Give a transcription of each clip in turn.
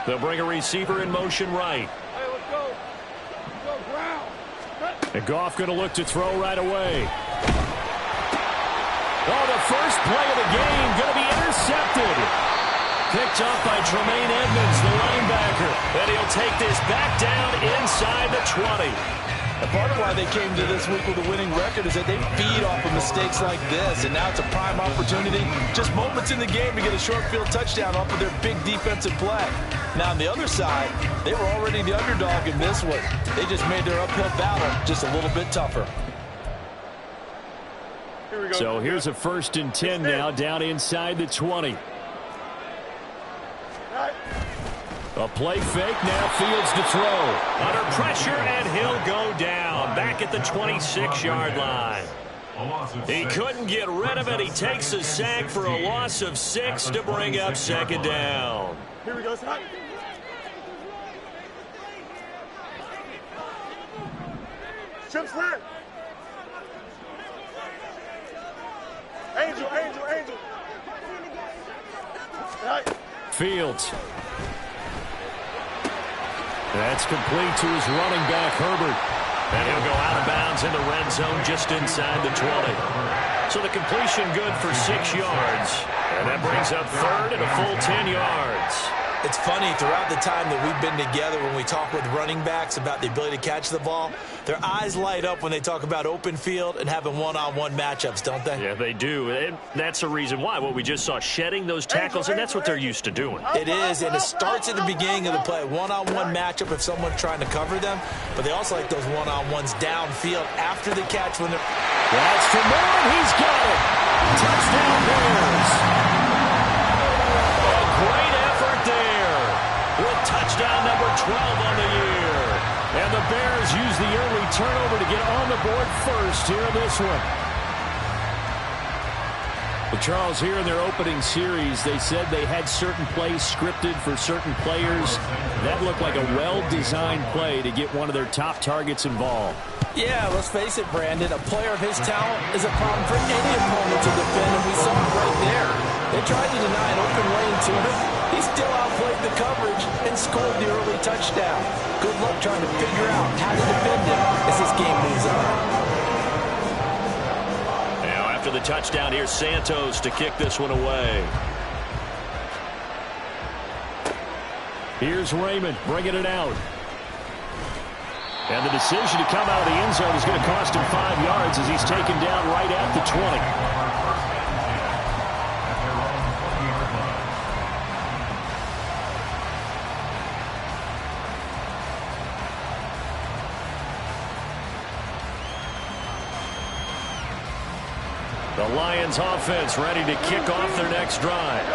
They'll bring a receiver in motion right. Hey, let's go. Let's go, ground. And Goff going to look to throw right away. Oh, the first play of the game going to be intercepted. Picked up by Tremaine Edmonds, the linebacker. And he'll take this back down inside the 20. And part of why they came to this week with a winning record is that they feed off of mistakes like this. And now it's a prime opportunity, just moments in the game, to get a short field touchdown off of their big defensive play. Now on the other side, they were already the underdog in this one. They just made their uphill battle just a little bit tougher. Here we go. So here's a 1st and 10 now, down inside the 20. A play fake, now Fields to throw. Under pressure, and he'll go down. Back at the 26-yard line. He couldn't get rid of it. He takes a sack for a loss of 6 to bring up 2nd down. Here we go, son. Chip slant. Angel. Right. Fields. That's complete to his running back, Herbert. And he'll go out of bounds in the red zone just inside the 20. So the completion good for 6 yards. And that brings up 3rd and a full 10 yards. It's funny, throughout the time that we've been together, when we talk with running backs about the ability to catch the ball, their eyes light up when they talk about open field and having one-on-one matchups, don't they? Yeah, they do. And that's the reason why. What we just saw, shedding those tackles, and that's what they're used to doing. It is, and it starts at the beginning of the play. One-on-one matchup if someone's trying to cover them, but they also like those one-on-ones downfield after the catch when they're... That's for Moore. He's got it. Touchdown Bears. A great effort there with touchdown number 12 on the year. And the Bears use the early turnover to get on the board first here in this one. Well, Charles, here in their opening series, they said they had certain plays scripted for certain players. That looked like a well-designed play to get one of their top targets involved. Yeah, let's face it, Brandon. A player of his talent is a problem for any opponent to defend, and we saw it right there. They tried to deny an open lane to him. He still outplayed the coverage and scored the early touchdown. Good luck trying to figure out how to defend him as this game moves on. Now, after the touchdown, here's Santos to kick this one away. Here's Raymond bringing it out. And the decision to come out of the end zone is going to cost him 5 yards as he's taken down right at the 20. The Lions offense ready to kick off their next drive.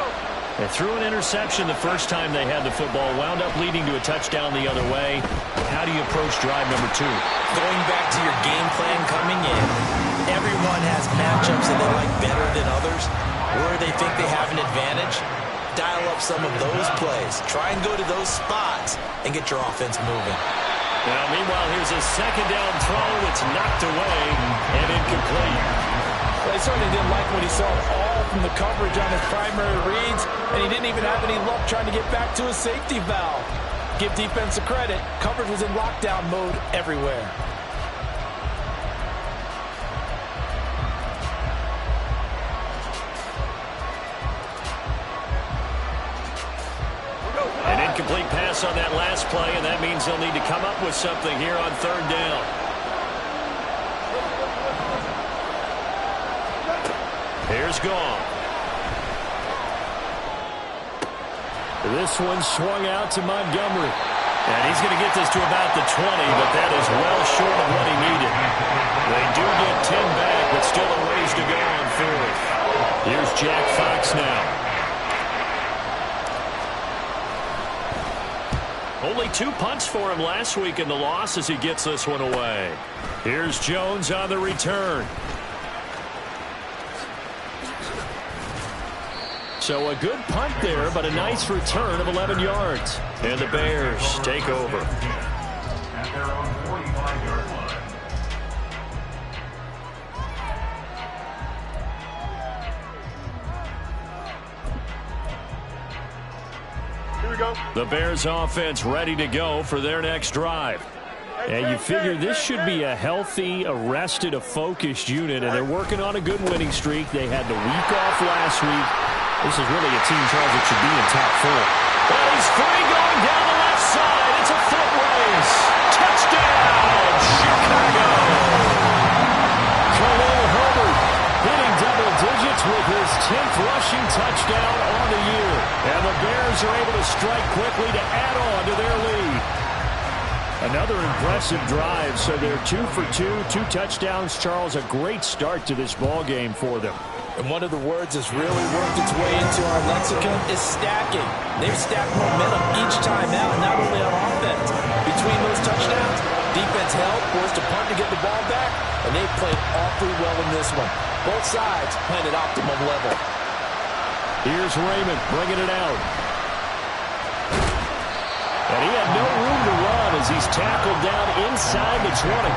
They threw an interception the first time they had the football, wound up leading to a touchdown the other way. How do you approach drive number 2? Going back to your game plan coming in, everyone has matchups that they like better than others, where they think they have an advantage. Dial up some of those plays. Try and go to those spots and get your offense moving. Now, meanwhile, here's a 2nd down throw that's knocked away and incomplete. Well, he certainly didn't like what he saw all from the coverage on his primary reads, and he didn't even have any luck trying to get back to his safety valve. Give defense a credit. Coverage was in lockdown mode everywhere. An incomplete pass on that last play, and that means they'll need to come up with something here on 3rd down. Here's Goff. This one swung out to Montgomery. And he's going to get this to about the 20, but that is well short of what he needed. They do get 10 back, but still a ways to go on 4th. Here's Jack Fox now. Only 2 punts for him last week in the loss as he gets this one away. Here's Jones on the return. So a good punt there, but a nice return of 11 yards. And the Bears take over. At their own 45-yard line. Here we we go. The Bears offense ready to go for their next drive. And you figure this should be a healthy, a rested, a focused unit, and they're working on a good winning streak. They had the week off last week. This is really a team, Charles, that should be in top 4. And he's free going down the left side. It's a foot race. Touchdown, Chicago. Khalil Herbert hitting double digits with his 10th rushing touchdown on the year. And the Bears are able to strike quickly to add on to their lead. Another impressive drive, so they're 2 for 2, 2 touchdowns. Charles, a great start to this ball game for them. And one of the words that's really worked its way into our lexicon is stacking. They've stacked momentum each time out, not only on offense. Between those touchdowns, defense held, forced a punt to get the ball back, and they played awfully well in this one. Both sides playing at optimum level. Here's Raymond bringing it out. And he had no room to run as he's tackled down inside the 20.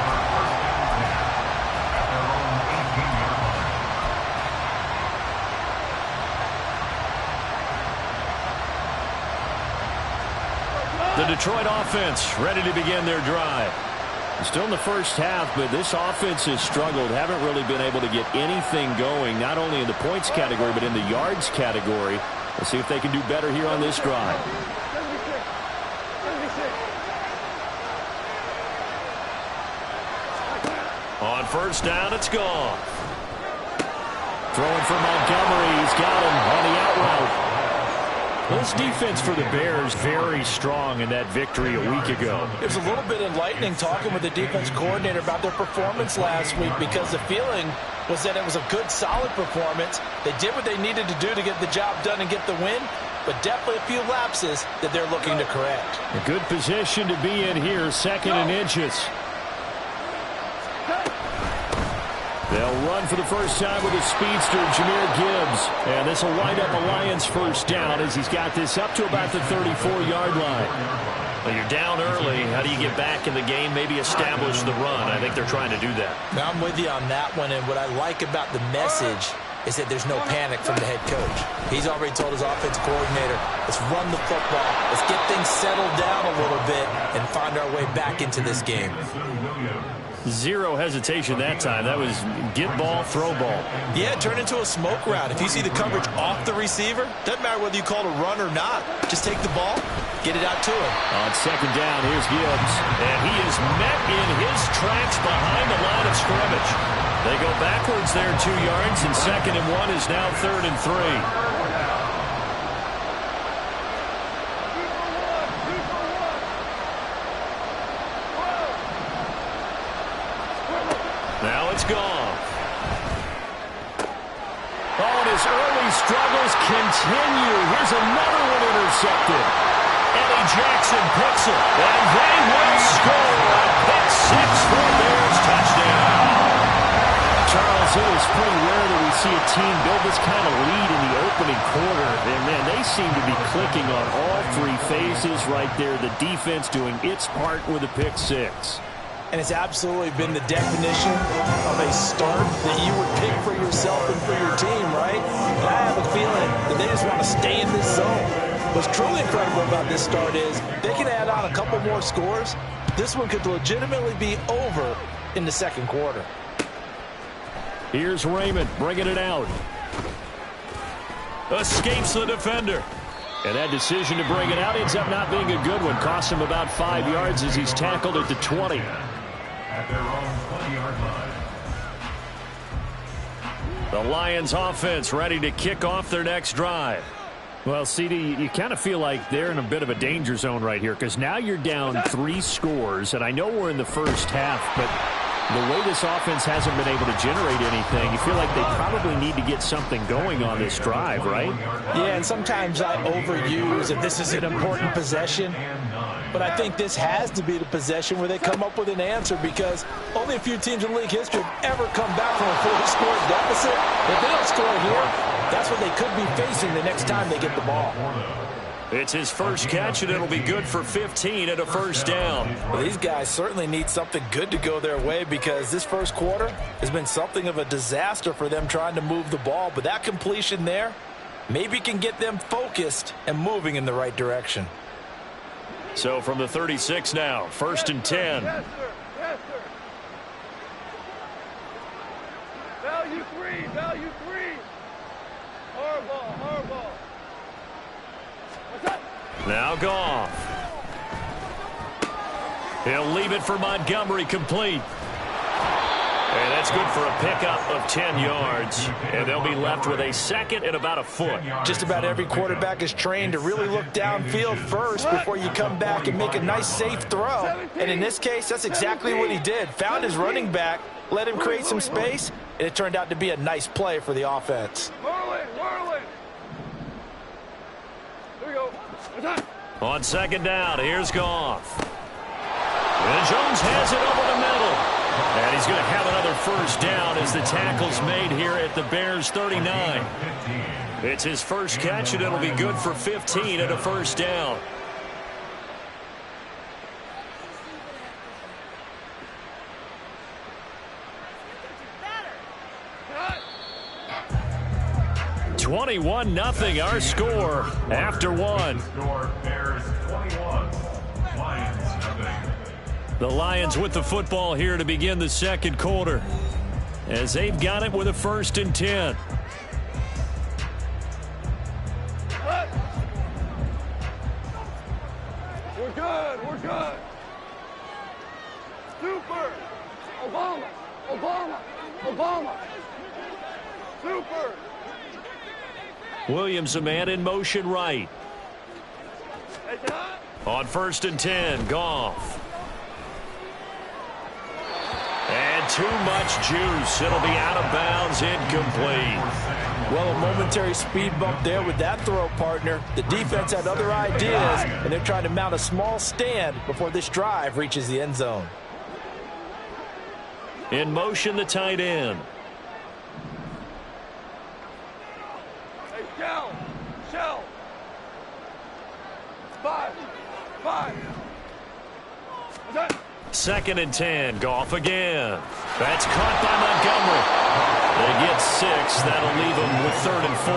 The Detroit offense ready to begin their drive. Still in the first half, but this offense has struggled. Haven't really been able to get anything going, not only in the points category, but in the yards category. Let's see if they can do better here on this drive. On first down, it's gone. Throwing for Montgomery. He's got him on the out route. This defense for the Bears very strong in that victory a week ago. It was a little bit enlightening talking with the defense coordinator about their performance last week, because the feeling was that it was a good, solid performance. They did what they needed to do to get the job done and get the win, but definitely a few lapses that they're looking to correct. A good position to be in here, 2nd and inches. They'll run for the first time with his speedster, Jahmyr Gibbs. And this will wind up a Lions first down as he's got this up to about the 34-yard line. Well, you're down early. How do you get back in the game, maybe establish the run? I think they're trying to do that. Now, I'm with you on that one, and what I like about the message is that there's no panic from the head coach. He's already told his offensive coordinator, let's run the football, let's get things settled down a little bit and find our way back into this game. Zero hesitation that time. That was get ball, throw ball. Yeah, it turned into a smoke route. If you see the coverage off the receiver, doesn't matter whether you call it a run or not. Just take the ball, get it out to him. On second down, here's Gibbs. And he is met in his tracks behind the line of scrimmage. They go backwards there 2 yards, and 2nd and 1 is now 3rd and 3. Now it's gone. Oh, and his early struggles continue. Here's another one intercepted. Eddie Jackson picks it, and they will score. A pick 6 for the Bears, touchdown. Charles, it is pretty rare that we see a team build this kind of lead in the opening quarter. And, man, they seem to be clicking on all 3 phases right there. The defense doing its part with a pick 6. And it's absolutely been the definition of a start that you would pick for yourself and for your team, right? And I have a feeling that they just want to stay in this zone. What's truly incredible about this start is they can add on a couple more scores. This one could legitimately be over in the 2nd quarter. Here's Raymond bringing it out. Escapes the defender. And that decision to bring it out ends up not being a good one. Costs him about 5 yards as he's tackled at the 20. At their own 20-yard line. The Lions offense ready to kick off their next drive. Well, CD, you kind of feel like they're in a bit of a danger zone right here, because now you're down 3 scores, and I know we're in the first half, but the way this offense hasn't been able to generate anything, you feel like they probably need to get something going on this drive, right? Yeah, and sometimes I overuse that this is an important possession, but I think this has to be the possession where they come up with an answer, because only a few teams in league history have ever come back from a 4-score deficit. If they don't score here, that's what they could be facing the next time they get the ball. It's his first catch, and it'll be good for 15 and a first down. Well, these guys certainly need something good to go their way, because this first quarter has been something of a disaster for them trying to move the ball. But that completion there, maybe can get them focused and moving in the right direction. So from the 36 now, 1st and 10. Yes, sir. Yes, sir. Value three. Value three. Hardball. Hardball. What's that? Now Goff. He'll leave it for Montgomery, complete. And that's good for a pickup of 10 yards. And they'll be left with a second and about a foot. Just about every quarterback is trained to really look downfield first before you come back and make a nice, safe throw. And in this case, that's exactly what he did. Found his running back, let him create some space, and it turned out to be a nice play for the offense. Whirling. Whirling. Here we go. What's that? On 2nd down, here's Goff. And Jones has it over the middle. And he's going to have another 1st down as the tackle's made here at the Bears' 39. It's his first catch, and it'll be good for 15 and a 1st down. Cut. 21-0 our score after one. Score Bears 21, Lions nothing. The Lions with the football here to begin the 2nd quarter, as they've got it with a 1st and 10. Cut. We're good. We're good. Super. Obama. Obama. Obama. Super. Williams, a man in motion right. Hey, John. On 1st and 10, Goff. And too much juice. It'll be out of bounds, incomplete. Well, a momentary speed bump there with that throw, partner. The defense had other ideas, and they're trying to mount a small stand before this drive reaches the end zone. In motion, the tight end. Hey, Shell. Shell. 5. 5. What's that? 2nd and 10, Goff again. That's caught by Montgomery. They get 6. That'll leave them with 3rd and 4.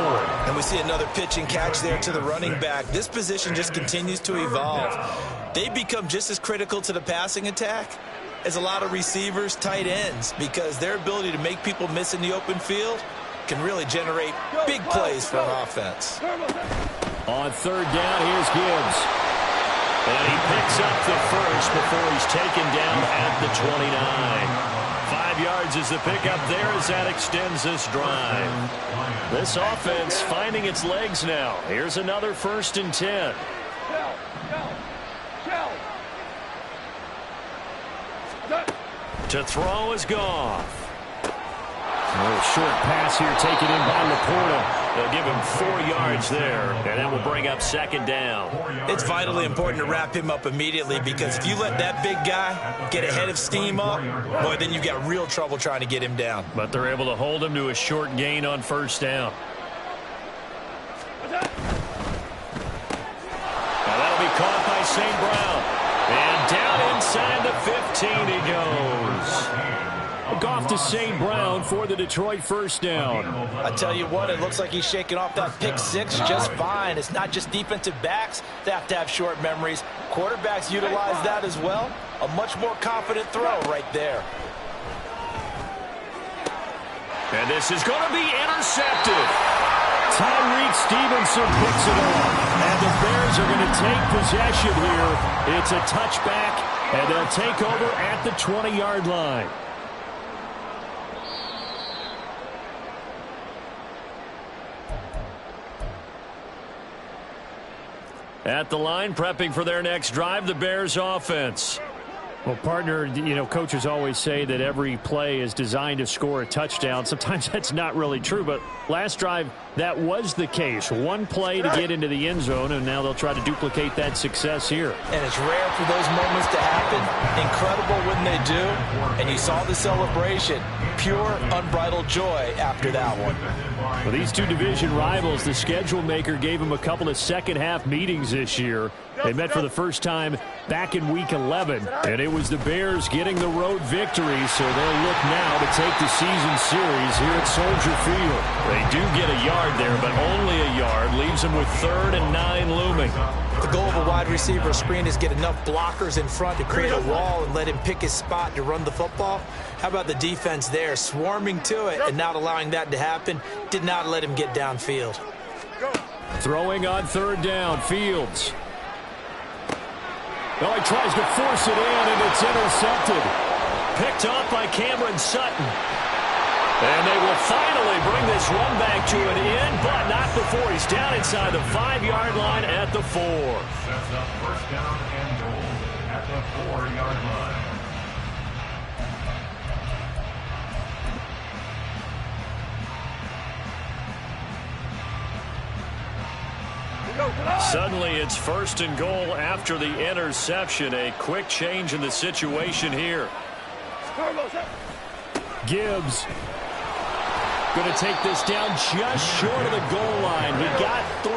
And we see another pitch and catch there to the running back. This position just continues to evolve. They become just as critical to the passing attack as a lot of receivers, tight ends, because their ability to make people miss in the open field can really generate big plays for an offense. On 3rd down, here's Gibbs. And he picks up the 1st before he's taken down at the 29. 5 yards is the pickup there as that extends this drive. This offense finding its legs now. Here's another 1st and 10. Shell. Shell. Shell. To throw is Goff. A little short pass here taken in by Laporta. They'll give him 4 yards there, and that will bring up 2nd down. It's vitally important to wrap him up immediately, because if you let that big guy get a head of steam up, boy, then you've got real trouble trying to get him down. But they're able to hold him to a short gain on 1st down. Now that'll be caught by St. Brown. And down inside the 15 he goes. Goff to St. Brown for the Detroit 1st down. I tell you what, it looks like he's shaking off that pick 6 just fine. It's not just defensive backs that have to have short memories. Quarterbacks utilize that as well. A much more confident throw right there. And this is going to be intercepted. Tyreek Stevenson picks it off. And the Bears are going to take possession here. It's a touchback, and they'll take over at the 20-yard line. At the line, prepping for their next drive, the Bears offense. Well, partner, you know, coaches always say that every play is designed to score a touchdown. Sometimes that's not really true, but last drive, that was the case. One play to get into the end zone, and now they'll try to duplicate that success here. And it's rare for those moments to happen. Incredible when they do. And you saw the celebration. pure, unbridled joy after that one. Well, these two division rivals, the schedule maker gave them a couple of second-half meetings this year. They met for the first time back in Week 11, and it was the Bears getting the road victory, so they'll look now to take the season series here at Soldier Field. They do get a yard there, but only a yard. Leaves them with 3rd and 9 looming. The goal of a wide receiver screen is get enough blockers in front to create a wall and let him pick his spot to run the football. How about the defense there, swarming to it and not allowing that to happen? Did not let him get downfield. Throwing on 3rd down, Fields. Oh, he tries to force it in, and it's intercepted. Picked off by Cameron Sutton. And they will finally bring this run back to an end, but not before he's down inside the 5-yard line at the 4. Sets up 1st down and goal at the 4-yard line. Suddenly it's 1st and goal after the interception. A quick change in the situation here. Gibbs going to take this down just short of the goal line. He got 3,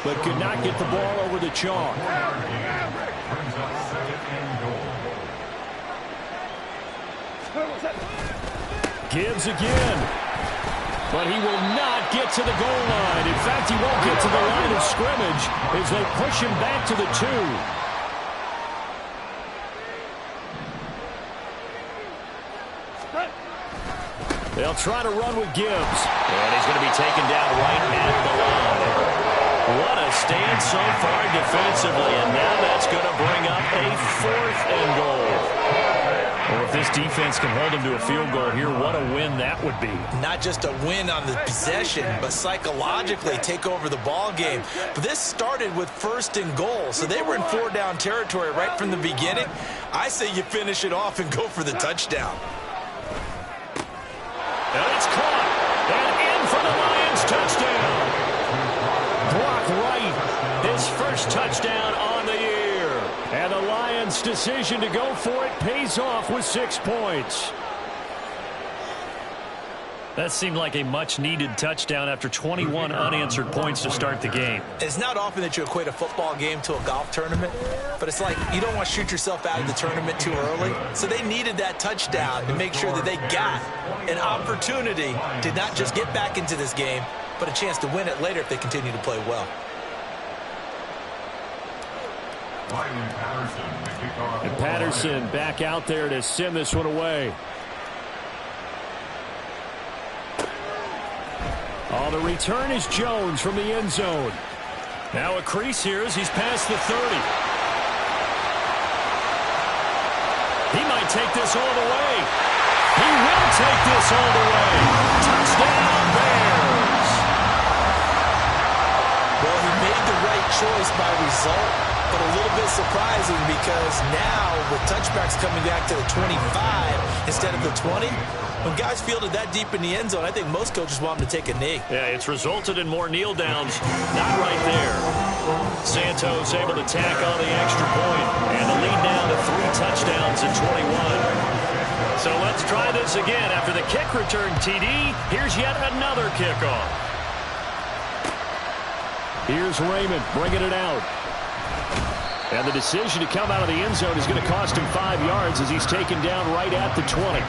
but could not get the ball over the chalk. Brings up 2nd and goal. Gibbs again. But he will not get to the goal line. In fact, he won't get to the line of scrimmage as they push him back to the 2. They'll try to run with Gibbs. And he's going to be taken down right at the line. What a stand so far defensively. And now that's going to bring up a 4th and goal. Well, if this defense can hold him to a field goal here, what a win that would be. Not just a win on the possession, but psychologically take over the ball game. But this started with 1st and goal, so they were in 4-down territory right from the beginning. I say you finish it off and go for the touchdown. And it's caught. And in for the Lions touchdown. Brock Wright, his first touchdown on the year. And the Lions' decision to go for it pays off with 6 points. That seemed like a much-needed touchdown after 21 unanswered points to start the game. It's not often that you equate a football game to a golf tournament, but it's like you don't want to shoot yourself out of the tournament too early. So they needed that touchdown to make sure that they got an opportunity to not just get back into this game, but a chance to win it later if they continue to play well. And Patterson back out there to send this one away. Oh, the return is Jones from the end zone. Now a crease here as he's past the 30. He might take this all the way. He will take this all the way. Touchdown, Bears. Well, he made the right choice by result, but a little bit surprising because now with touchbacks coming back to the 25 instead of the 20, when guys fielded that deep in the end zone, I think most coaches want them to take a knee. Yeah, it's resulted in more kneel downs. Not right there. Santos able to tack on the extra point, and the lead down to 3 touchdowns at 21. So let's try this again. After the kick return TD, here's yet another kickoff. Here's Raymond bringing it out. And the decision to come out of the end zone is going to cost him 5 yards as he's taken down right at the 20.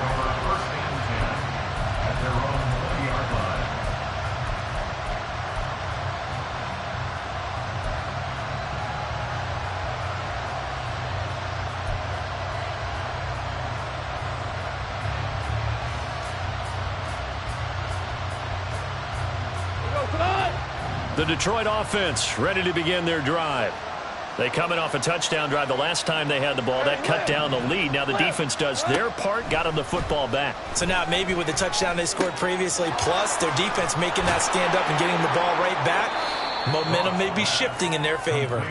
The Detroit offense ready to begin their drive. They coming off a touchdown drive the last time they had the ball. That cut down the lead. Now the defense does their part, got them the football back. So now maybe with the touchdown they scored previously, plus their defense making that stand up and getting the ball right back, momentum may be shifting in their favor.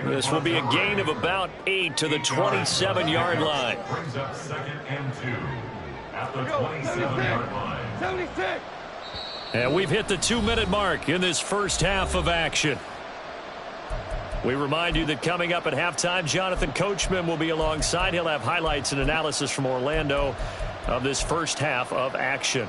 This will be a gain of about 8 to the 27-yard line. Brings up 2nd and 2 at the 27-yard line. 76. And we've hit the 2-minute mark in this first half of action. We remind you that coming up at halftime, Jonathan Coachman will be alongside. He'll have highlights and analysis from Orlando of this first half of action.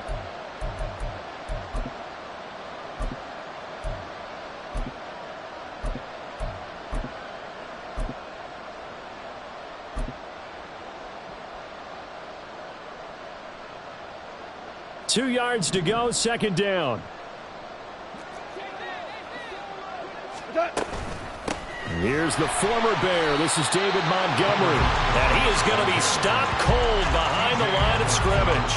Two yards to go, second down. Here's the former Bear. This is David Montgomery. And he is going to be stopped cold behind the line of scrimmage.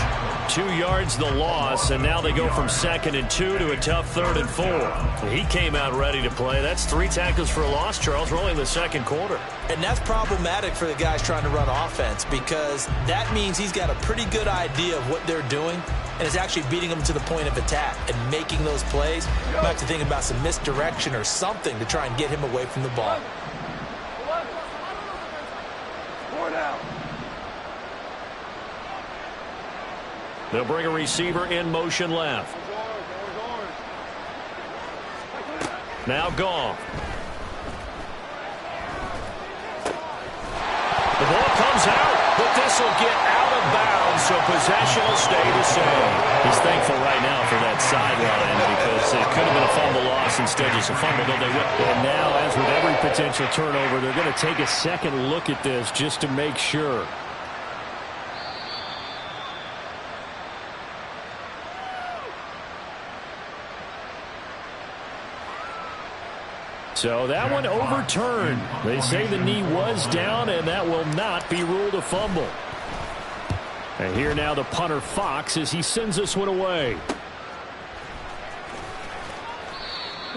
2 yards the loss, and now they go from 2nd and 2 to a tough 3rd and 4. He came out ready to play. That's 3 tackles for a loss, Charles, rolling the second quarter. And that's problematic for the guys trying to run offense because that means he's got a pretty good idea of what they're doing and is actually beating them to the point of attack and making those plays. You might have to think about some misdirection or something to try and get him away from the ball. 4 down. They'll bring a receiver in motion left. Now Goff. The ball comes out, but this will get out of bounds, so possession will stay the same. He's thankful right now for that sideline because it could have been a fumble loss, instead just a fumble, though they went. And now, as with every potential turnover, they're going to take a second look at this just to make sure. So that one overturned. They say the knee was down, and that will not be ruled a fumble. And here now the punter Fox as he sends this one away.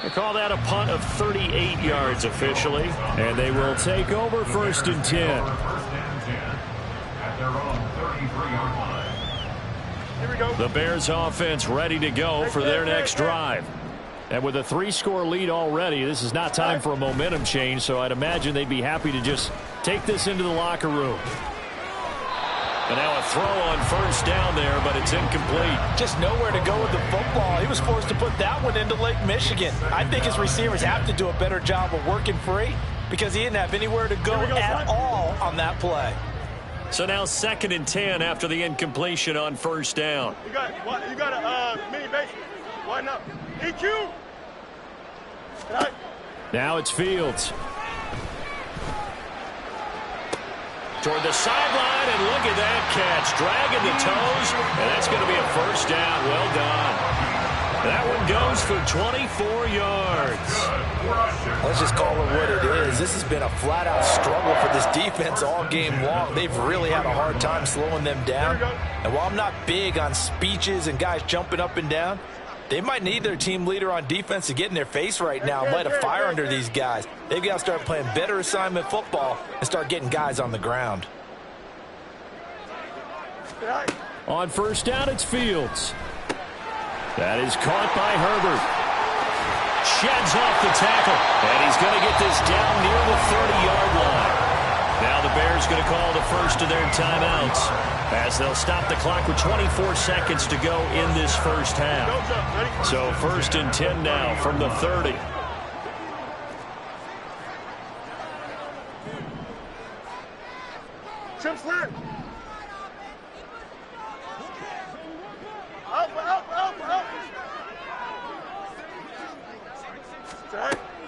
They call that a punt of 38 yards officially. And they will take over 1st and 10. At their own 33-yard line. Here we go. The Bears offense ready to go for their next drive. And with a 3-score lead already, this is not time for a momentum change, so I'd imagine they'd be happy to just take this into the locker room. And now a throw on 1st down there, but it's incomplete. Just nowhere to go with the football. He was forced to put that one into Lake Michigan. I think his receivers have to do a better job of working free because he didn't have anywhere to go at all on that play. So now 2nd and 10 after the incompletion on 1st down. You got a mini base. Widen up. EQ. Now it's Fields. Toward the sideline, and look at that catch. Dragging the toes, and that's going to be a 1st down. Well done. That one goes for 24 yards. Let's just call it what it is. This has been a flat-out struggle for this defense all game long. They've really had a hard time slowing them down. And while I'm not big on speeches and guys jumping up and down, they might need their team leader on defense to get in their face right now and light a fire under these guys. They've got to start playing better assignment football and start getting guys on the ground. On 1st down, it's Fields. That is caught by Herbert. Sheds off the tackle, and he's going to get this down near the 30-yard line. Now the Bears going to call the first of their timeouts as they'll stop the clock with 24 seconds to go in this first half. So 1st and 10 now from the 30. Chip slant. Up.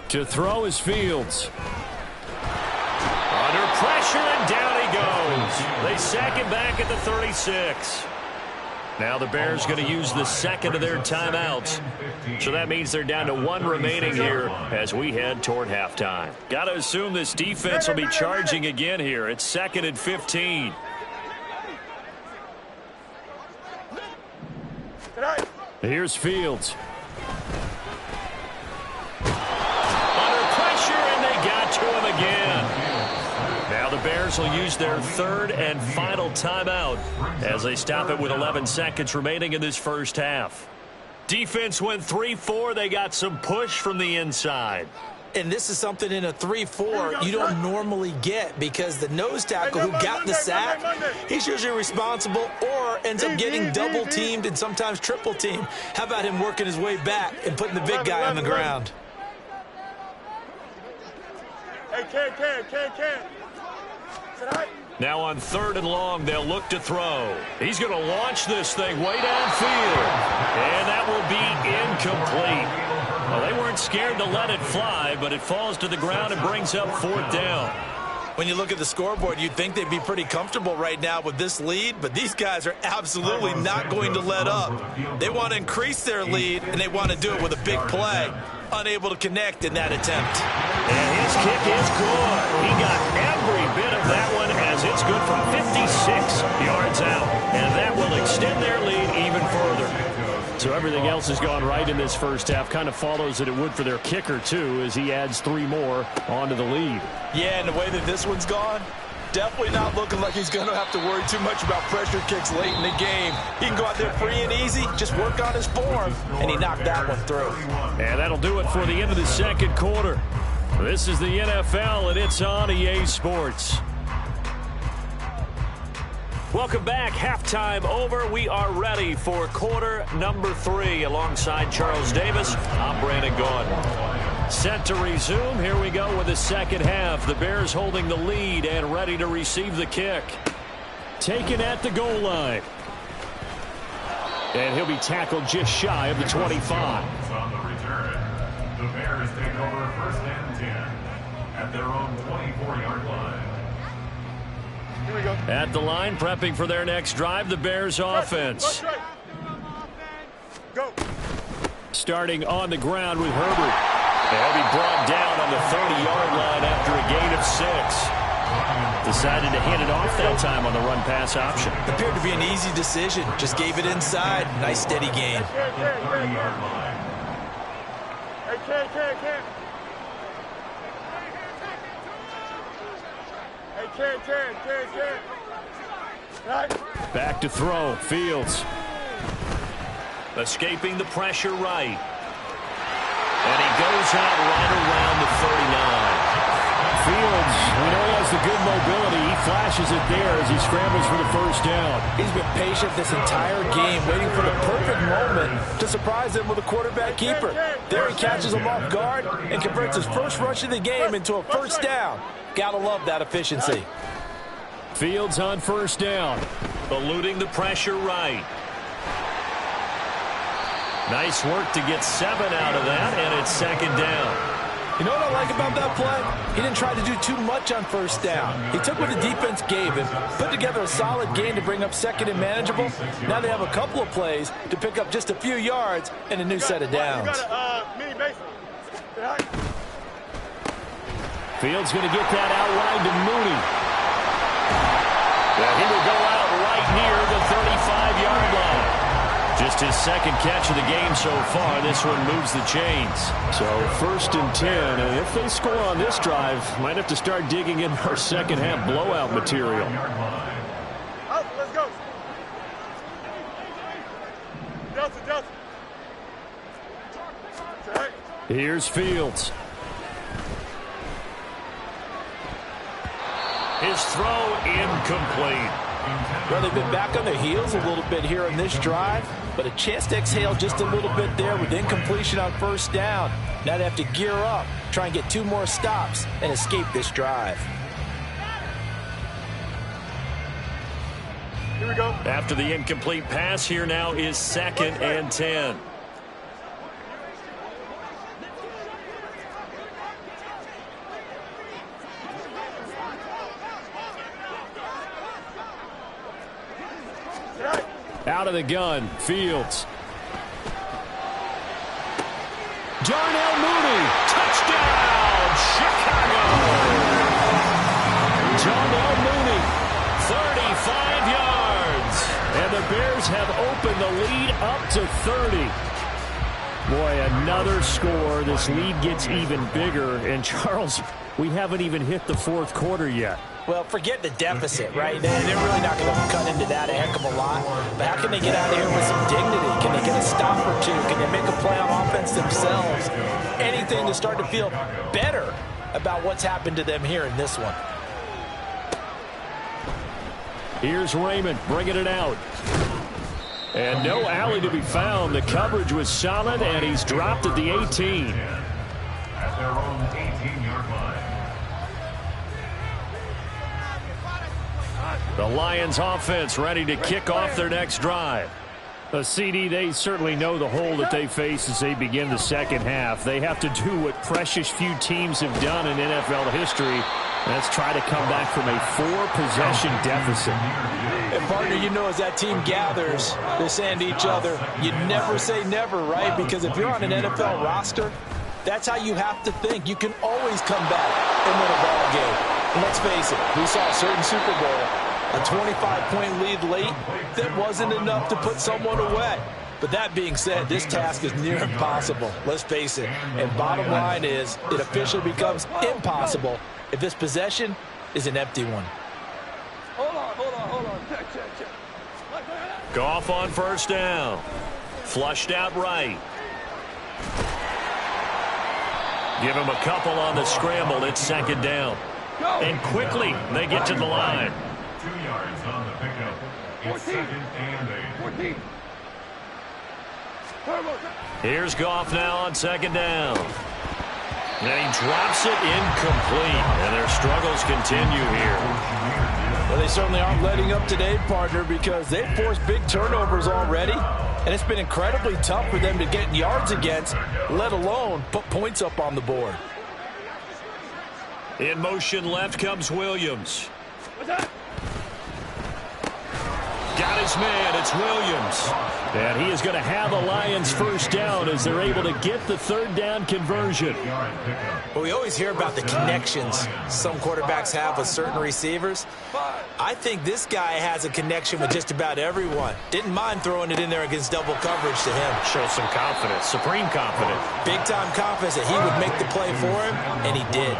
To throw is Fields. Under pressure, and down he goes. They sack him back at the 36. Now the Bears going to use the second of their timeouts. So that means they're down to 1 remaining here as we head toward halftime. Got to assume this defense will be charging again here. It's 2nd and 15. Here's Fields. Under pressure, and they got to him again. Now the Bears will use their 3rd and final timeout as they stop it with 11 seconds remaining in this first half. Defense went 3-4. They got some push from the inside. And this is something in a 3-4 you don't normally get because the nose tackle who got the sack, he's usually responsible or ends up getting double-teamed and sometimes triple-teamed. How about him working his way back and putting the big guy on the ground? Hey, Ken. Now on 3rd and long, they'll look to throw. He's going to launch this thing way downfield. And that will be incomplete. Well, they weren't scared to let it fly, but it falls to the ground and brings up 4th down. When you look at the scoreboard, you'd think they'd be pretty comfortable right now with this lead, but these guys are absolutely not going to let up. They want to increase their lead, and they want to do it with a big play. Unable to connect in that attempt. And his kick is good. He got every bit of that one as it's good from 56 yards out. And that will extend their lead even further. So everything else has gone right in this first half. Kind of follows that it would for their kicker, too, as he adds 3 more onto the lead. Yeah, and the way that this one's gone, definitely not looking like he's going to have to worry too much about pressure kicks late in the game. He can go out there free and easy, just work on his form, and he knocked that one through. And that'll do it for the end of the second quarter. This is the NFL, and it's on EA Sports. Welcome back. Halftime over. We are ready for quarter number 3. Alongside Charles Davis, I'm Brandon Gaudin. Set to resume. Here we go with the second half. The Bears holding the lead and ready to receive the kick. Taken at the goal line. And he'll be tackled just shy of the 25. On the return, the Bears take over 1st and 10 at their own 24-yard line. Here we go. At the line, prepping for their next drive, the Bears offense. Go. Starting on the ground with Herbert. They'll be brought down on the 30-yard line after a gain of 6. Decided to hand it off that time on the run-pass option. Appeared to be an easy decision. Just gave it inside. Nice steady gain. Hey, Ken. Hey, Ken. Right. Back to throw. Fields. Escaping the pressure right. And he goes out right around the 39. Fields, we know he has the good mobility. He flashes it there as he scrambles for the first down. He's been patient this entire game, waiting for the perfect moment to surprise them with a quarterback keeper. There he catches him off guard and converts his first rush of the game into a first down. Gotta love that efficiency. Fields on first down. Eluding the pressure right. Nice work to get 7 out of that, and it's 2nd down. You know what I like about that play? He didn't try to do too much on first down. He took what the defense gave him, put together a solid gain to bring up 2nd and manageable. Now they have a couple of plays to pick up just a few yards and a new set of downs. You got a mini basement. Fields going to get that out wide to Mooney. Well, he will go out right near the 35-yard line. Just his 2nd catch of the game so far. This one moves the chains. So 1st and 10, and if they score on this drive, might have to start digging in our second half blowout material. Out, let's go. Delta. Right. Here's Fields. His throw incomplete. Well, they've been back on their heels a little bit here in this drive, but a chance to exhale just a little bit there with incompletion on first down. Now they have to gear up, try and get 2 more stops, and escape this drive. Here we go. After the incomplete pass, here now is 2nd and 10. Out of the gun, Fields. Darnell Mooney. Touchdown, Chicago. Darnell Mooney. 35 yards. And the Bears have opened the lead up to 30. Boy, another score. This lead gets even bigger. And, Charles, we haven't even hit the 4th quarter yet. Well, forget the deficit, right? They're really not going to cut into that a heck of a lot. But how can they get out of here with some dignity? Can they get a stop or 2? Can they make a play on offense themselves? Anything to start to feel better about what's happened to them here in this one. Here's Raymond bringing it out. And no alley to be found. The coverage was solid, and he's dropped at the 18. At their own 18-yard line. The Lions offense ready to kick off their next drive. CD, they certainly know the hole that they face as they begin the second half. They have to do what precious few teams have done in NFL history. Let's try to come back from a 4-possession deficit. And, partner, you know as that team gathers, they're saying to each other, you never say never, right? Because if you're on an NFL roster, that's how you have to think. You can always come back and win a ball game. And let's face it, we saw a certain Super Bowl, a 25-point lead late that wasn't enough to put someone away. But that being said, this task is near impossible. Let's face it. And bottom line is, it officially becomes impossible if this possession is an empty one. Hold on. Check. Goff on first down. Flushed out right. Give him a couple on the scramble. It's second down. And quickly, they get to the line. 2 yards on the pickup. It's 2nd and 8. 14. Here's Goff now on second down. And he drops it incomplete. And their struggles continue here. Well, they certainly aren't letting up today, partner, because they've forced big turnovers already. And it's been incredibly tough for them to get yards against, let alone put points up on the board. In motion left comes Williams. Got his man. It's Williams. And he is going to have the Lions first down as they're able to get the third down conversion. Well, we always hear about the connections some quarterbacks have with certain receivers. I think this guy has a connection with just about everyone. Didn't mind throwing it in there against double coverage to him. Shows some confidence, supreme confidence. Big-time confidence that he would make the play for him, and he did.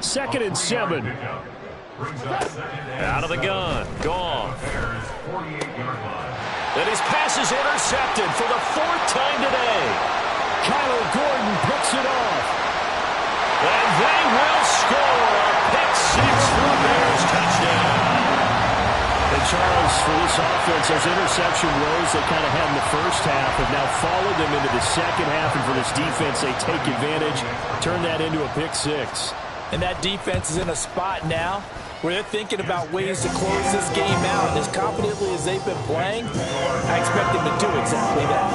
2nd and 7. Out of the gun. Goff. And his pass is intercepted for the 4th time today. Kyler Gordon picks it off. And they will score a pick six for the Bears touchdown. And Charles, for this offense, those interception woes they kind of had in the first half have now followed them into the second half. And for this defense, they take advantage, turn that into a pick six. And that defense is in a spot now where they're thinking about ways to close this game out. And as confidently as they've been playing, I expect them to do exactly that.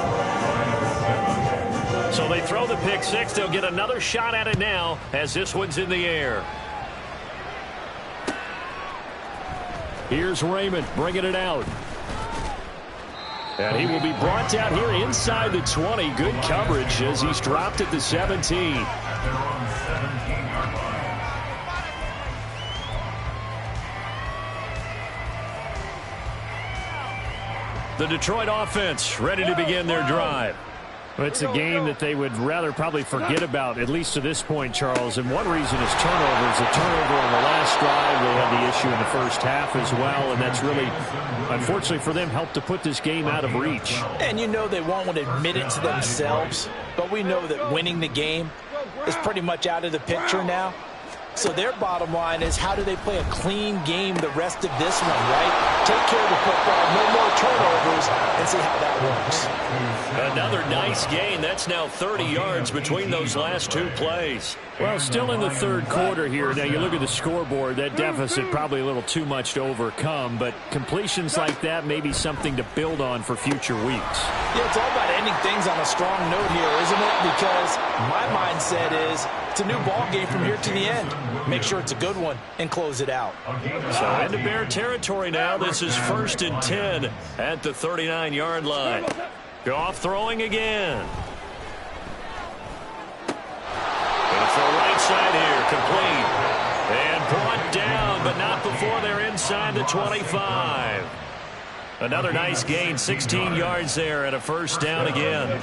So they throw the pick six. They'll get another shot at it now as this one's in the air. Here's Raymond bringing it out. And he will be brought down here inside the 20. Good coverage as he's dropped at the 17. The Detroit offense ready to begin their drive. It's a game that they would rather probably forget about, at least to this point, Charles. And one reason is turnovers. A turnover on the last drive. They had the issue in the first half as well. And that's really, unfortunately for them, helped to put this game out of reach. And you know they won't want to admit it to themselves. But we know that winning the game is pretty much out of the picture now. So their bottom line is, how do they play a clean game the rest of this one, right? Take care of the football, no more turnovers, and see how that works. Another nice gain. That's now 30 yards between those last two plays. Well, still in the third quarter here. Now, you look at the scoreboard, that deficit probably a little too much to overcome, but completions like that may be something to build on for future weeks. Yeah, it's all about ending things on a strong note here, isn't it? Because my mindset is it's a new ball game from here to the end. Make sure it's a good one and close it out. So into Bear territory now. This is 1st and 10 at the 39-yard line. Goff throwing again. It's the right side here, complete. And brought down, but not before they're inside the 25. Another nice gain, 16 yards there, and a first down again.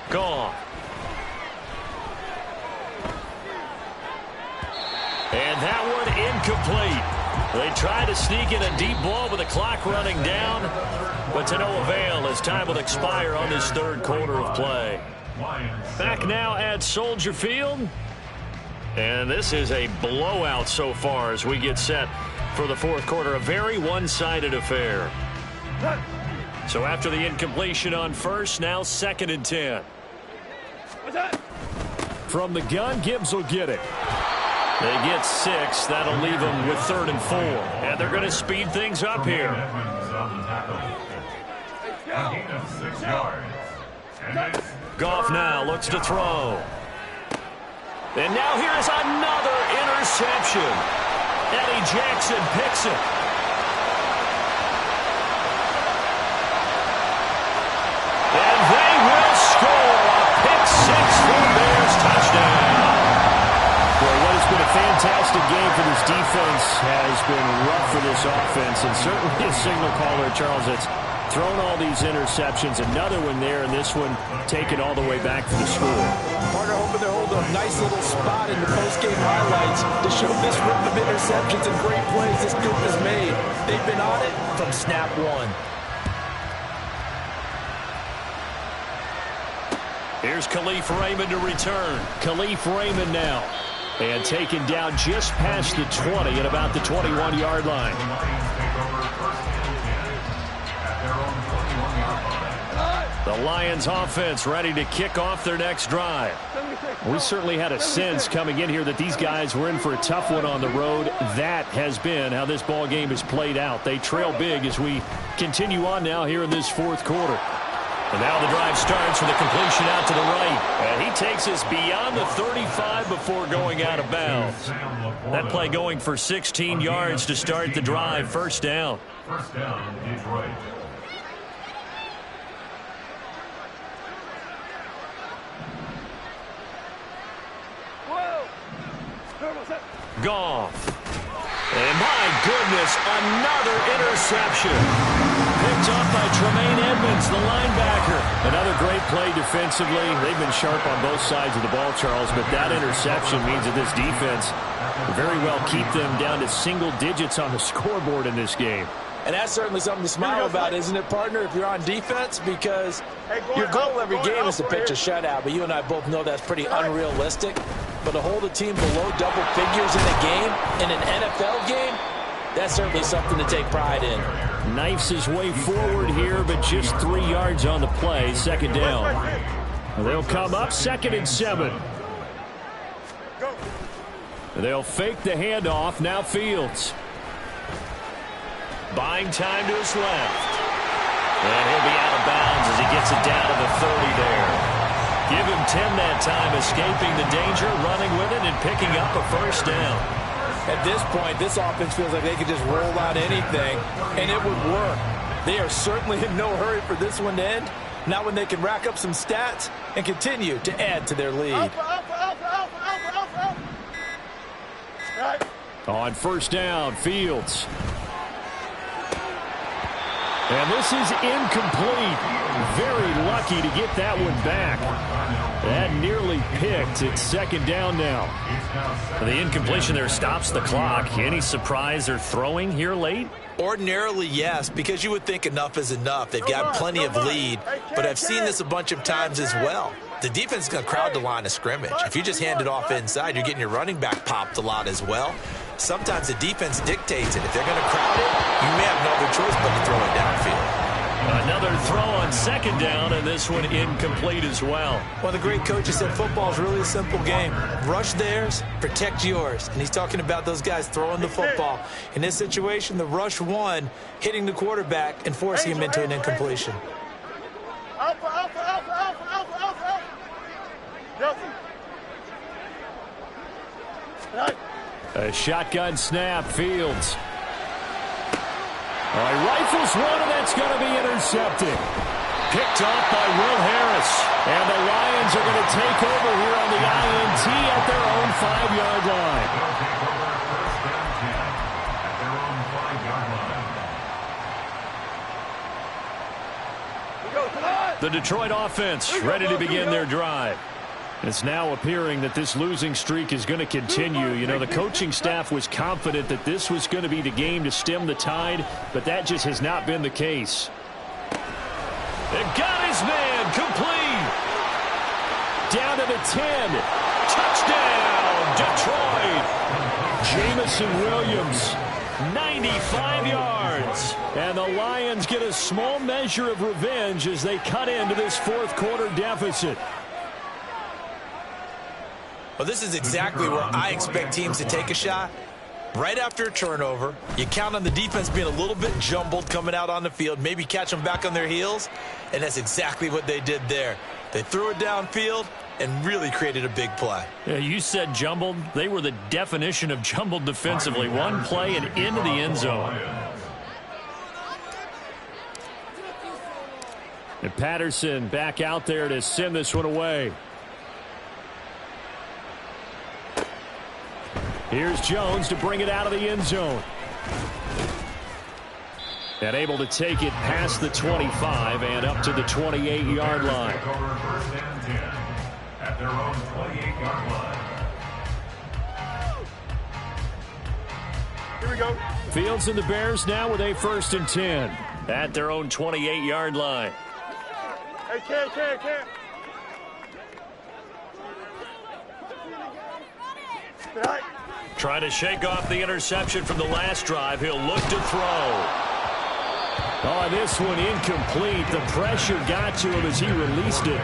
Goff. And that one incomplete. They try to sneak in a deep ball with the clock running down, but to no avail as time will expire on this third quarter of play. Back now at Soldier Field. And this is a blowout so far as we get set for the fourth quarter. A very one-sided affair. So after the incompletion on first, now 2nd and 10. From the gun, Gibbs will get it. They get 6. That'll leave them with 3rd and 4. And they're going to speed things up here. Goff now looks to throw. And now here's another interception. Eddie Jackson picks it. And they will score a pick-6 for Bears touchdown. Well, what has been a fantastic game for this defense has been rough for this offense, and certainly a signal caller, Charles, that's thrown all these interceptions. Another one there, and this one taken all the way back for the score. Partner hoping they're holding a nice little spot in the post-game highlights to show this rip of interceptions and great plays this group has made. They've been on it from snap one. Here's Khalif Raymond to return. Khalif Raymond now. And taken down just past the 20 at about the 21-yard line. The Lions offense ready to kick off their next drive. We certainly had a sense coming in here that these guys were in for a tough one on the road. That has been how this ball game has played out. They trail big as we continue on now here in this 4th quarter. And now the drive starts with a completion out to the right. And he takes us beyond the 35 before going out of bounds. That play going for 16 yards to start the drive. First down. First down, Detroit. Goff. And my goodness, another interception. Picked up by Tremaine Edmonds, the linebacker. Another great play defensively. They've been sharp on both sides of the ball, Charles, but that interception means that this defense will very well keep them down to single digits on the scoreboard in this game. And that's certainly something to smile about, isn't it, partner, if you're on defense? Because your goal every game is to pitch a shutout, but you and I both know that's pretty unrealistic. But to hold a team below double figures in a game, in an NFL game, that's certainly something to take pride in. Knifes his way forward here, but just 3 yards on the play. Second down. They'll come up 2nd and 7. They'll fake the handoff. Now Fields. Buying time to his left. And he'll be out of bounds as he gets it down to the 30 there. Give him 10 that time, escaping the danger, running with it, and picking up a first down. At this point, this offense feels like they could just roll out anything, and it would work. They are certainly in no hurry for this one to end. Not when they can rack up some stats and continue to add to their lead. On first down, Fields. And this is incomplete. Very lucky to get that one back. That nearly picked. It's 2nd down now. The incompletion there stops the clock. Any surprise they're throwing here late? Ordinarily, yes, because you would think enough is enough. They've got plenty of lead, but I've seen this a bunch of times as well. The defense is going to crowd the line of scrimmage. If you just hand it off inside, you're getting your running back popped a lot as well. Sometimes the defense dictates it. If they're going to crowd it, you may have no other choice but to throw it downfield. Another throw on 2nd down, and this one incomplete as well. Well, the great coach said football is really a simple game. Rush theirs, protect yours. And he's talking about those guys throwing the football. In this situation, the rush one, hitting the quarterback and forcing him into an incompletion. A shotgun snap, Fields. He rifles one, and that's going to be intercepted. Picked off by Will Harris. And the Lions are going to take over here on the INT at their own 5-yard line. The Detroit offense ready to begin their drive. It's now appearing that this losing streak is going to continue. You know, the coaching staff was confident that this was going to be the game to stem the tide, but that just has not been the case. It got his man complete. Down to the 10. Touchdown, Detroit. Jamison Williams. 95 yards. And the Lions get a small measure of revenge as they cut into this 4th quarter deficit. Well, this is exactly where I expect teams to take a shot. Right after a turnover, you count on the defense being a little bit jumbled coming out on the field, maybe catch them back on their heels, and that's exactly what they did there. They threw it downfield and really created a big play. Yeah, you said jumbled. They were the definition of jumbled defensively. One play and into the end zone. And Patterson back out there to send this one away. Here's Jones to bring it out of the end zone. And able to take it past the 25 and up to the 28-yard line. At their own 28-yard line. Here we go. Fields and the Bears now with a 1st and 10 at their own 28-yard line. Hey, Ken. Right. Trying to shake off the interception from the last drive. He'll look to throw. Oh, this one incomplete. The pressure got to him as he released it.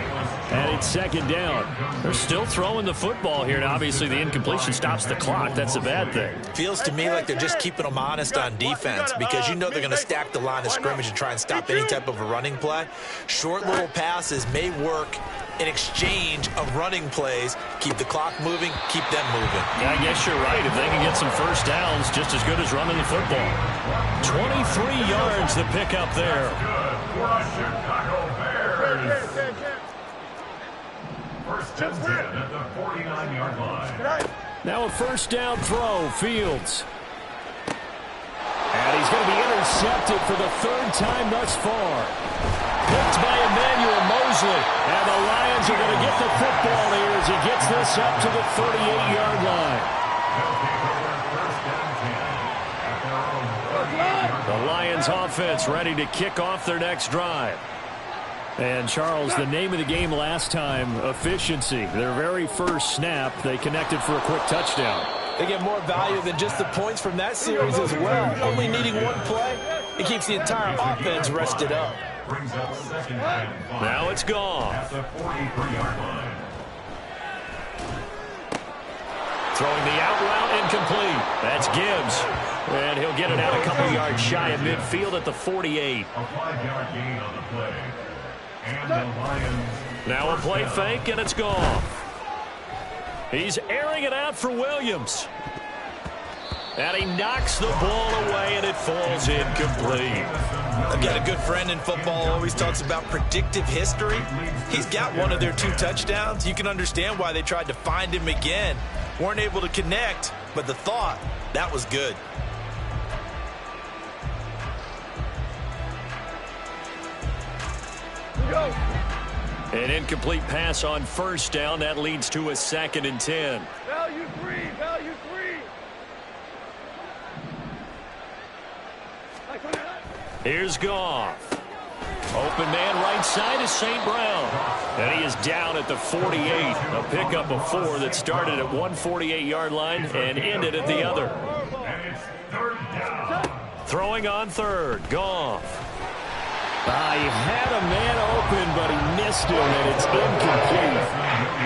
And it's 2nd down. They're still throwing the football here. Now, obviously, the incompletion stops the clock. That's a bad thing. Feels to me like they're just keeping them honest on defense because you know they're going to stack the line of scrimmage and try and stop any type of a running play. Short little passes may work in exchange of running plays. Keep the clock moving, keep them moving. Yeah, I guess you're right. If they can get some first downs, just as good as running the football. 23 yards the pickup there. First and 10 at the 49-yard line. Now a 1st down throw, Fields. And he's going to be intercepted for the 3rd time thus far. Picked by Emmanuel Mosley. And the Lions are going to get the football here as he gets this up to the 38-yard line. The Lions offense ready to kick off their next drive. And, Charles, the name of the game last time, efficiency. Their very first snap, they connected for a quick touchdown. They get more value than just the points from that series as well. Only needing one play, it keeps the entire offense rested up. Now it's gone. At the 43-yard line. Throwing the out route incomplete. That's Gibbs. And he'll get it out a couple yards shy of midfield at the 48. A 5-yard gain on the play. And the Lions. Now a play fake, and it's gone. He's airing it out for Williams. And he knocks the ball away, and it falls incomplete. I've got a good friend in football, always talks about predictive history. He's got one of their 2 touchdowns. You can understand why they tried to find him again. Weren't able to connect, but the thought, that was good. Go. An incomplete pass on 1st down. That leads to a 2nd and 10. Value 3. Here's Goff. Open man right side is St. Brown. And he is down at the 48. A pickup of 4 that started at 148-yard line and ended at the other. And it's 3rd down. Throwing on 3rd. Goff. He had a man open, but he missed him, and it's incomplete.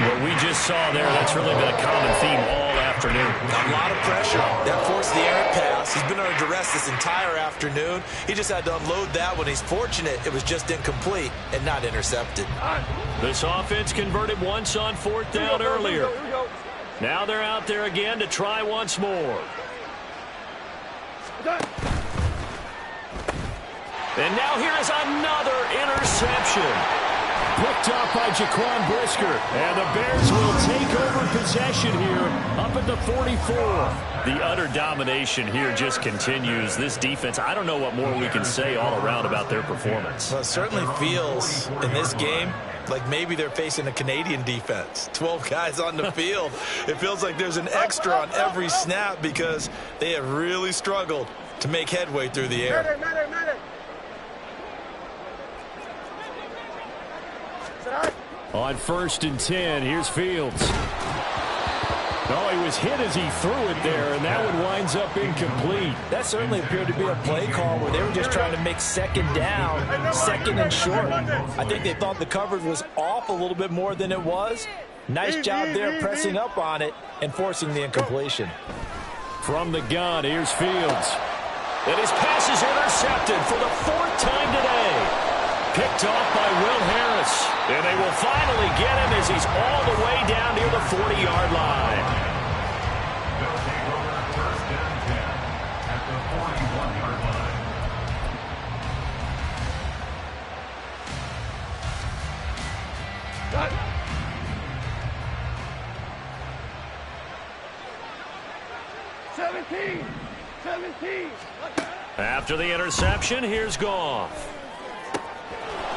What we just saw there, that's really been a common theme all afternoon. A lot of pressure. That forced the errant pass. He's been under duress this entire afternoon. He just had to unload that one. He's fortunate it was just incomplete and not intercepted. This offense converted once on 4th down earlier. Now they're out there again to try once more. And now here is another interception. Picked up by Jaquan Brisker. And the Bears will take over possession here up at the 44. The utter domination here just continues. This defense, I don't know what more we can say all around about their performance. Well, it certainly feels in this game like maybe they're facing a Canadian defense. 12 guys on the field. It feels like there's an extra on every snap because they have really struggled to make headway through the air. On 1st and 10, here's Fields. Oh, he was hit as he threw it there, and that one winds up incomplete. That certainly appeared to be a play call where they were just trying to make 2nd down, 2nd and short. I think they thought the coverage was off a little bit more than it was. Nice job there pressing up on it and forcing the incompletion. From the gun, here's Fields. And his pass is intercepted for the 4th time today. Picked off by Will Harris. And they will finally get him as he's all the way down near the 40-yard line. They'll take over first and 10 at the 41-yard line. Cut. 17. After the interception, here's Goff.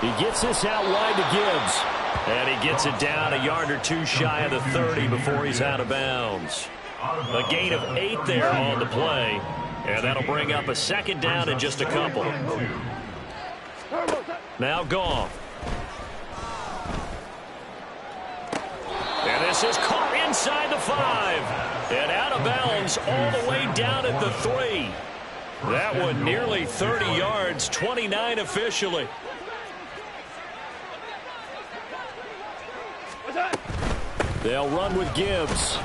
He gets this out wide to Gibbs. And he gets it down a yard or two shy of the 30 before he's out of bounds. A gain of 8 there on the play. And that'll bring up a 2nd down in just a couple. Now Goff. And this is caught inside the 5. And out of bounds all the way down at the 3. That one nearly 30 yards, 29 officially. They'll run with Gibbs.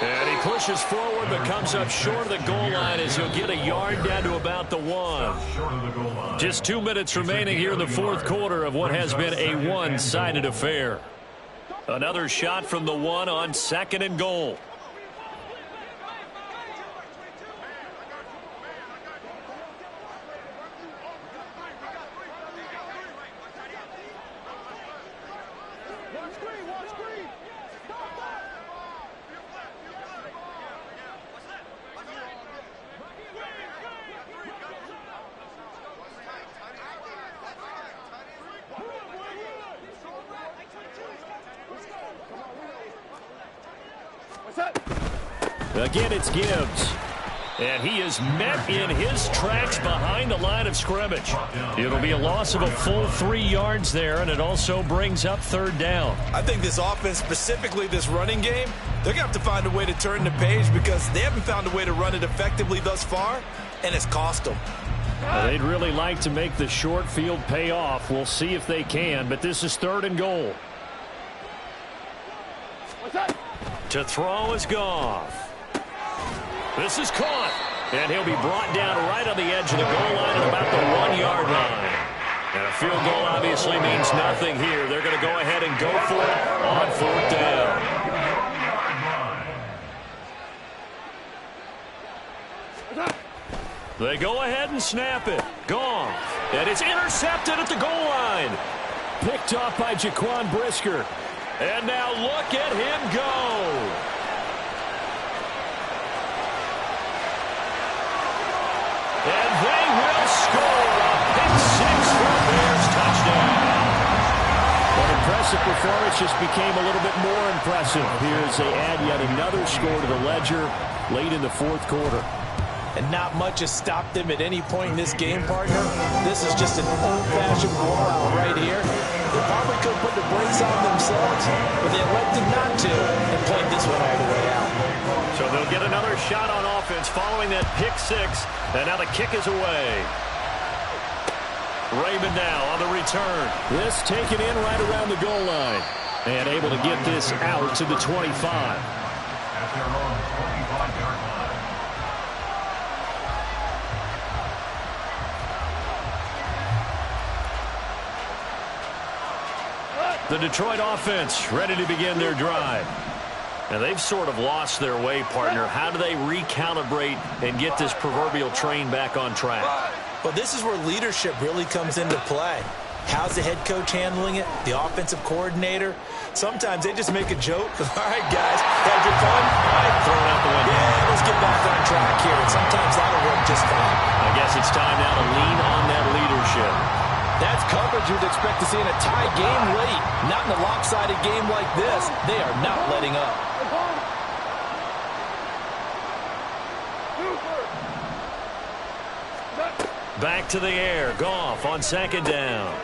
And he pushes forward but comes up short of the goal line as he'll get a yard down to about the 1. Just 2 minutes remaining here in the 4th quarter of what has been a one-sided affair. Another shot from the 1 on 2nd and goal. Again, it's Gibbs. And he is met in his tracks behind the line of scrimmage. It'll be a loss of a full 3 yards there, and it also brings up 3rd down. I think this offense, specifically this running game, they're going to have to find a way to turn the page because they haven't found a way to run it effectively thus far, and it's cost them. Well, they'd really like to make the short field pay off. We'll see if they can, but this is 3rd and goal. To throw is Goff. This is caught, and he'll be brought down right on the edge of the goal line at about the 1-yard line. And a field goal obviously means nothing here. They're going to go ahead and go for it on 4th down. They go ahead and snap it. Goff, and it's intercepted at the goal line. Picked off by Jaquan Brisker. And now look at him go. And they will score a pick 6 for a Bears touchdown. Well, impressive performance just became a little bit more impressive here as they add yet another score to the ledger late in the 4th quarter. And not much has stopped them at any point in this game, partner. This is just an old-fashioned blowout right here. They probably could put the brakes on themselves, but they elected not to and played this one all the way out. So they'll get another shot on offense following that pick 6, and now the kick is away. Raymond now on the return. This taken in right around the goal line and able to get this out to the 25. At their own 25-yard line. The Detroit offense ready to begin their drive. And they've sort of lost their way, partner. How do they recalibrate and get this proverbial train back on track? Well, this is where leadership really comes into play. How's the head coach handling it? The offensive coordinator? Sometimes they just make a joke. All right, guys, had your fun? All right, throw it out the window. Yeah, let's get back on track here. And sometimes that'll work just fine. I guess it's time now to lean on that leadership. That's coverage you'd expect to see in a tie game late. Not in a lopsided game like this. They are not letting up. Back to the air. Goff on 2nd down.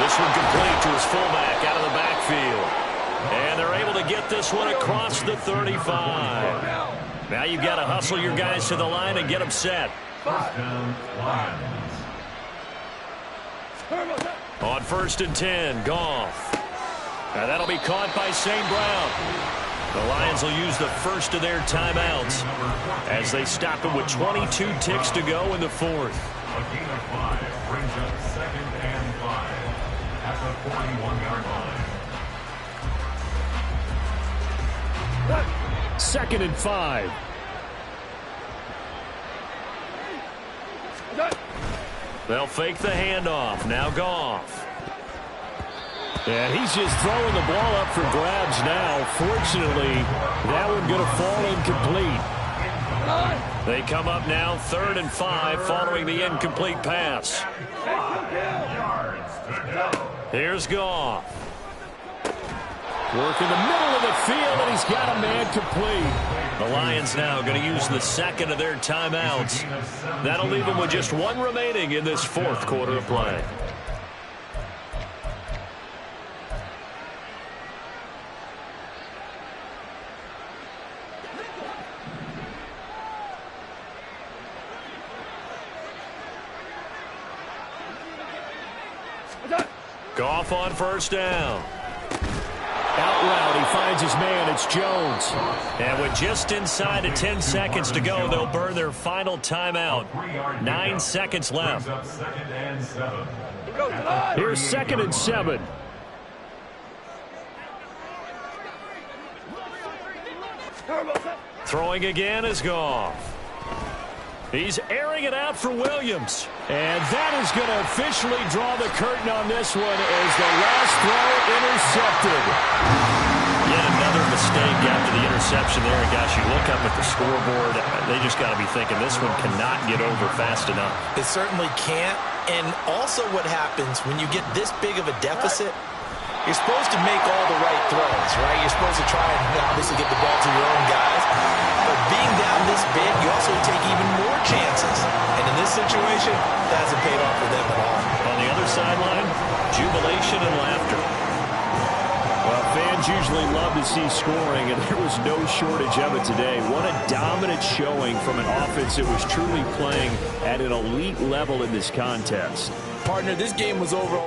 This one complete to his fullback out of the backfield. And they're able to get this one across the 35. Now you've got to hustle your guys to the line and get them set. First down, Lions. On 1st and 10, Goff. And that'll be caught by St. Brown. The Lions will use the first of their timeouts as they stop it with 22 ticks to go in the fourth. A gain of 5 brings up 2nd and 5 at the 41-yard line. 2nd and 5. They'll fake the handoff. Now Goff. And he's just throwing the ball up for grabs now. Fortunately, that one going to fall incomplete. They come up now 3rd and 5 following the incomplete pass. Here's Goff. Work in the middle of the field, and he's got a man complete. The Lions now going to use the second of their timeouts. That'll leave them with just one remaining in this fourth quarter of play. Goff on first down. Out route, he finds his man. It's Jones. And with just inside of 10 seconds to go, they'll burn their final timeout. 9 seconds left. Here's 2nd and 7. Throwing again is Goff. He's airing it out for Williams. And that is going to officially draw the curtain on this one as the last throw intercepted. Yet another mistake after the interception there. And gosh, you look up at the scoreboard, they just got to be thinking this one cannot get over fast enough. It certainly can't. And also what happens when you get this big of a deficit, you're supposed to make all the right throws, right? You're supposed to try and obviously get the ball to your own guys. But being down this big, you also take even more chances. And in this situation, that hasn't paid off for them at all. On the other sideline, jubilation and laughter. Well, fans usually love to see scoring, and there was no shortage of it today. What a dominant showing from an offense that was truly playing at an elite level in this contest. Partner, this game was over.